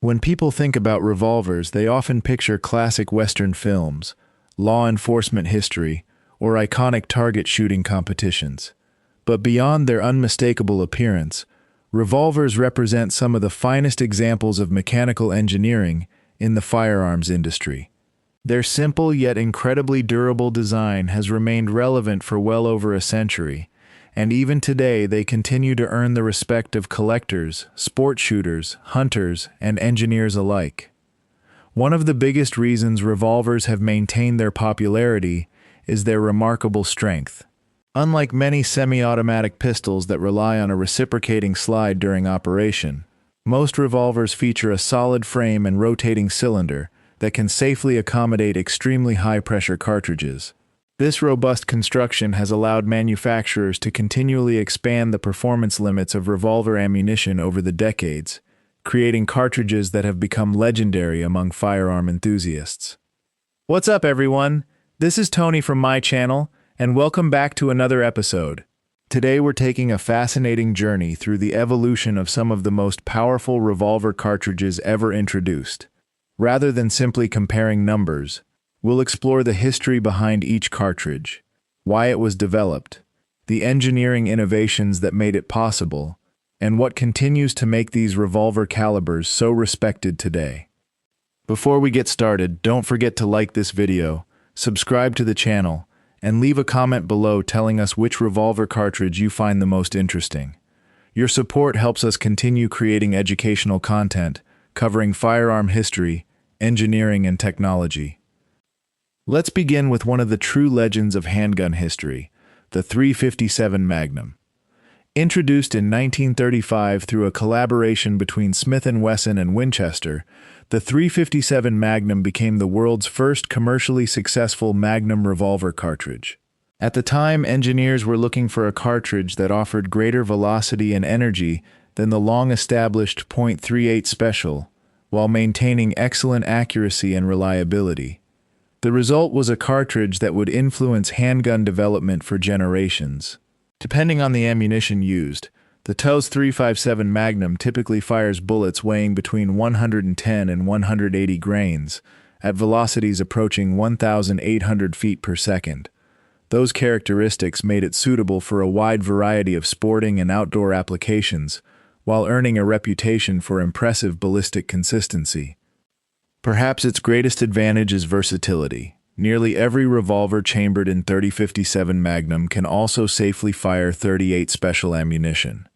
When people think about revolvers, they often picture classic Western films, law enforcement history, or iconic target shooting competitions. But beyond their unmistakable appearance, revolvers represent some of the finest examples of mechanical engineering in the firearms industry. Their simple yet incredibly durable design has remained relevant for well over a century, and even today they continue to earn the respect of collectors, sport shooters, hunters, and engineers alike. One of the biggest reasons revolvers have maintained their popularity is their remarkable strength. Unlike many semi-automatic pistols that rely on a reciprocating slide during operation, most revolvers feature a solid frame and rotating cylinder that can safely accommodate extremely high-pressure cartridges. This robust construction has allowed manufacturers to continually expand the performance limits of revolver ammunition over the decades, creating cartridges that have become legendary among firearm enthusiasts. What's up, everyone? This is Tony from my channel, and welcome back to another episode. Today we're taking a fascinating journey through the evolution of some of the most powerful revolver cartridges ever introduced. Rather than simply comparing numbers, we'll explore the history behind each cartridge, why it was developed, the engineering innovations that made it possible, and what continues to make these revolver calibers so respected today. Before we get started, don't forget to like this video, subscribe to the channel, and leave a comment below telling us which revolver cartridge you find the most interesting. Your support helps us continue creating educational content covering firearm history, engineering, and technology. Let's begin with one of the true legends of handgun history, the .357 Magnum. Introduced in 1935 through a collaboration between Smith & Wesson and Winchester, the .357 Magnum became the world's first commercially successful Magnum revolver cartridge. At the time, engineers were looking for a cartridge that offered greater velocity and energy than the long-established .38 Special, while maintaining excellent accuracy and reliability. The result was a cartridge that would influence handgun development for generations. Depending on the ammunition used, the TOS .357 Magnum typically fires bullets weighing between 110 and 180 grains, at velocities approaching 1,800 feet per second. Those characteristics made it suitable for a wide variety of sporting and outdoor applications, while earning a reputation for impressive ballistic consistency. Perhaps its greatest advantage is versatility. Nearly every revolver chambered in .3057 Magnum can also safely fire .38 Special ammunition.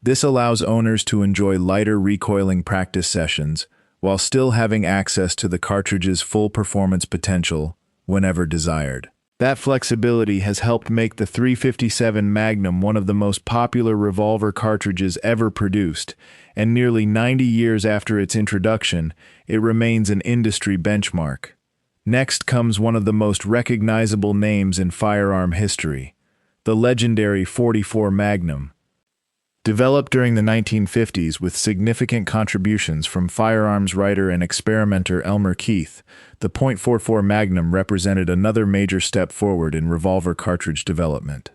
This allows owners to enjoy lighter recoiling practice sessions while still having access to the cartridge's full performance potential whenever desired. That flexibility has helped make the .357 Magnum one of the most popular revolver cartridges ever produced, and nearly 90 years after its introduction, it remains an industry benchmark. Next comes one of the most recognizable names in firearm history, the legendary .44 Magnum. Developed during the 1950s with significant contributions from firearms writer and experimenter Elmer Keith, the .44 Magnum represented another major step forward in revolver cartridge development.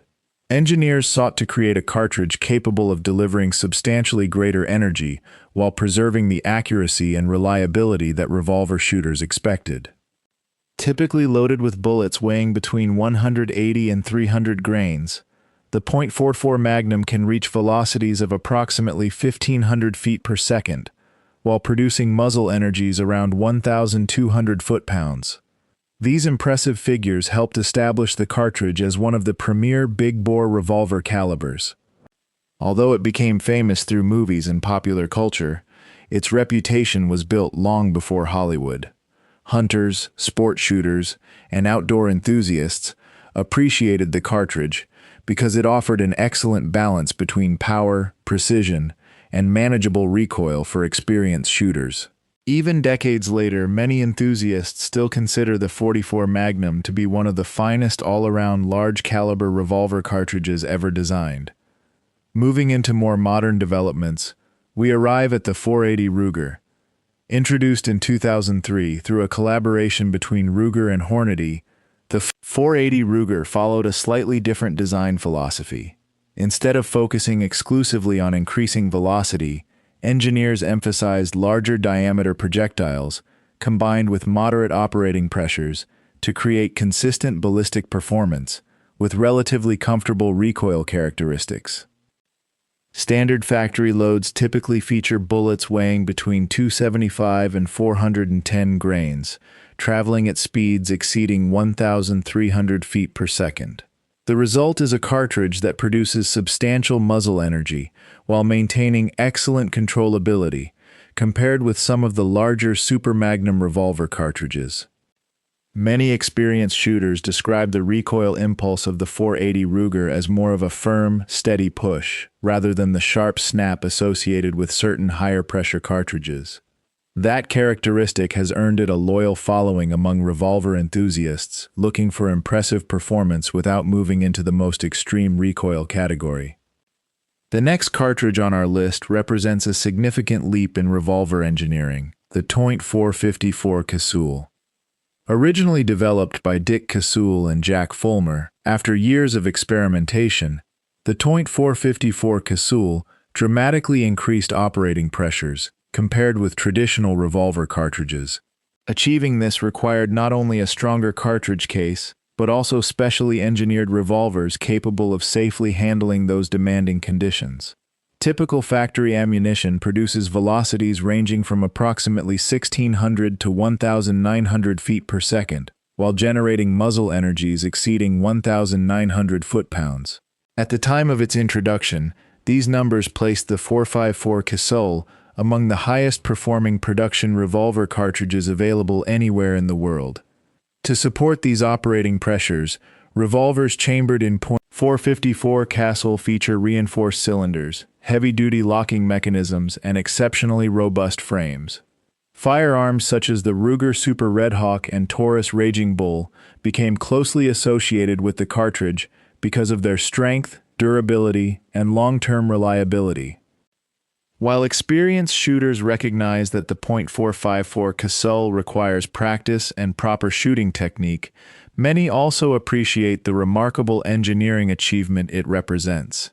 Engineers sought to create a cartridge capable of delivering substantially greater energy while preserving the accuracy and reliability that revolver shooters expected. Typically loaded with bullets weighing between 180 and 300 grains, the .44 Magnum can reach velocities of approximately 1,500 feet per second, while producing muzzle energies around 1,200 foot-pounds. These impressive figures helped establish the cartridge as one of the premier big-bore revolver calibers. Although it became famous through movies and popular culture, its reputation was built long before Hollywood. Hunters, sport shooters, and outdoor enthusiasts appreciated the cartridge because it offered an excellent balance between power, precision, and manageable recoil for experienced shooters. Even decades later, many enthusiasts still consider the .44 Magnum to be one of the finest all-around large-caliber revolver cartridges ever designed. Moving into more modern developments, we arrive at the .480 Ruger. Introduced in 2003 through a collaboration between Ruger and Hornady, the .480 Ruger followed a slightly different design philosophy. Instead of focusing exclusively on increasing velocity, engineers emphasized larger diameter projectiles combined with moderate operating pressures to create consistent ballistic performance with relatively comfortable recoil characteristics. Standard factory loads typically feature bullets weighing between 275 and 410 grains, traveling at speeds exceeding 1,300 feet per second. The result is a cartridge that produces substantial muzzle energy while maintaining excellent controllability, compared with some of the larger Super Magnum revolver cartridges. Many experienced shooters describe the recoil impulse of the .480 Ruger as more of a firm, steady push, rather than the sharp snap associated with certain higher-pressure cartridges. That characteristic has earned it a loyal following among revolver enthusiasts looking for impressive performance without moving into the most extreme recoil category. The next cartridge on our list represents a significant leap in revolver engineering, the .454 Casull. Originally developed by Dick Casull and Jack Fulmer, after years of experimentation, the .454 Casull dramatically increased operating pressures compared with traditional revolver cartridges. Achieving this required not only a stronger cartridge case, but also specially engineered revolvers capable of safely handling those demanding conditions. Typical factory ammunition produces velocities ranging from approximately 1,600 to 1,900 feet per second, while generating muzzle energies exceeding 1,900 foot-pounds. At the time of its introduction, these numbers placed the .454 Casull among the highest-performing production revolver cartridges available anywhere in the world. To support these operating pressures, revolvers chambered in .454 Casull feature reinforced cylinders, heavy-duty locking mechanisms, and exceptionally robust frames. Firearms such as the Ruger Super Redhawk and Taurus Raging Bull became closely associated with the cartridge because of their strength, durability, and long-term reliability. While experienced shooters recognize that the .454 Casull requires practice and proper shooting technique, many also appreciate the remarkable engineering achievement it represents.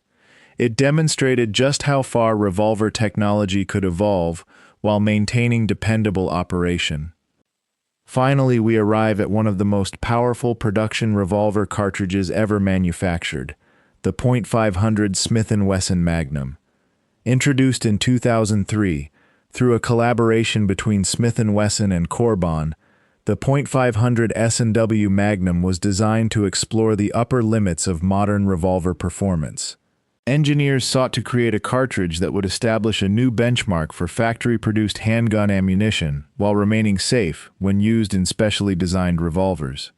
It demonstrated just how far revolver technology could evolve while maintaining dependable operation. Finally, we arrive at one of the most powerful production revolver cartridges ever manufactured, the .500 Smith Wesson Magnum. Introduced in 2003, through a collaboration between Smith & Wesson and Corbon, the .500 S&W Magnum was designed to explore the upper limits of modern revolver performance. Engineers sought to create a cartridge that would establish a new benchmark for factory-produced handgun ammunition while remaining safe when used in specially designed revolvers.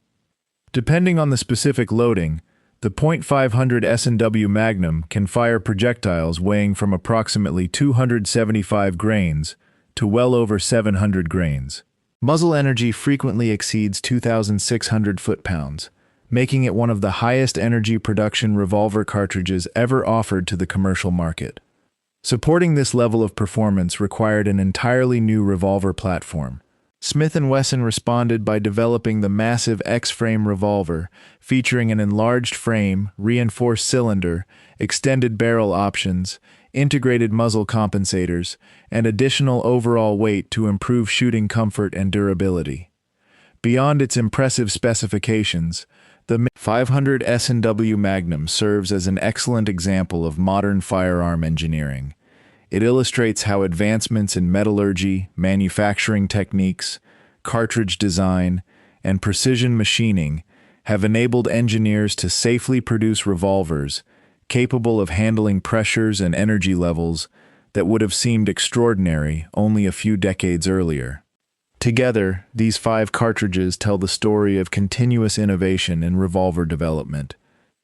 Depending on the specific loading, the .500 S&W Magnum can fire projectiles weighing from approximately 275 grains to well over 700 grains. Muzzle energy frequently exceeds 2,600 foot-pounds, making it one of the highest energy production revolver cartridges ever offered to the commercial market. Supporting this level of performance required an entirely new revolver platform. Smith & Wesson responded by developing the massive X-frame revolver, featuring an enlarged frame, reinforced cylinder, extended barrel options, integrated muzzle compensators, and additional overall weight to improve shooting comfort and durability. Beyond its impressive specifications, the .500 S&W Magnum serves as an excellent example of modern firearm engineering. It illustrates how advancements in metallurgy, manufacturing techniques, cartridge design, and precision machining have enabled engineers to safely produce revolvers capable of handling pressures and energy levels that would have seemed extraordinary only a few decades earlier. Together, these 5 cartridges tell the story of continuous innovation in revolver development.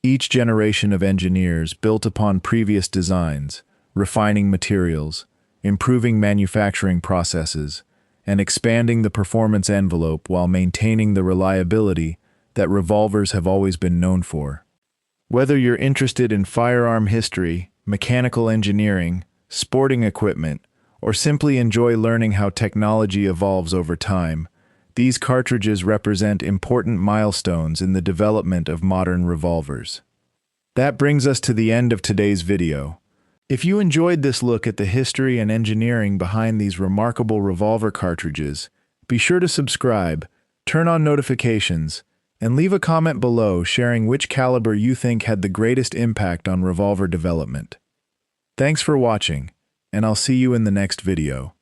Each generation of engineers built upon previous designs, refining materials, improving manufacturing processes, and expanding the performance envelope while maintaining the reliability that revolvers have always been known for. Whether you're interested in firearm history, mechanical engineering, sporting equipment, or simply enjoy learning how technology evolves over time, these cartridges represent important milestones in the development of modern revolvers. That brings us to the end of today's video. If you enjoyed this look at the history and engineering behind these remarkable revolver cartridges, be sure to subscribe, turn on notifications, and leave a comment below sharing which caliber you think had the greatest impact on revolver development. Thanks for watching, and I'll see you in the next video.